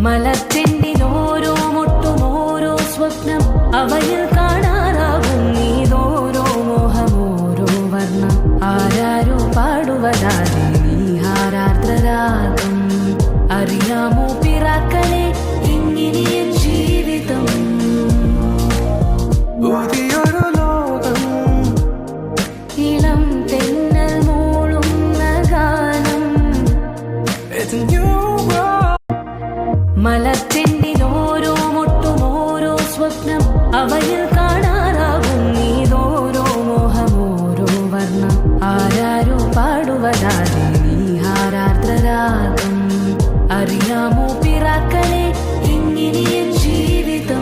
മലച്ചെണ്ടിലോരോ മുട്ടും ഓരോ സ്വപ്നം അവയിൽ കാണാറാകും നീതോരോ മോഹമോരോ വർണ്ണം ആരാരോ പാടുവതാതെ നീഹാരാർദ്രരാഗം അറിയാമോ പിറാക്കളെ ഇങ്ങിനിയ ജീവിതം പുതിയൊരു ലോകം ഇളം തെന്നൽ മൂളുന്ന ഗാനം മലച്ചെണ്ടിലോരോ മുട്ടും ഓരോ സ്വപ്നം അവയിൽ കാണാറാകും നീതോരോ മോഹമോരോ വർണ്ണം ആരാരോ പാടുവതാതെ നീഹാരാർദ്രരാഗം അറിയാമോ പിറാക്കളെ ഇങ്ങിനിയ ജീവിതം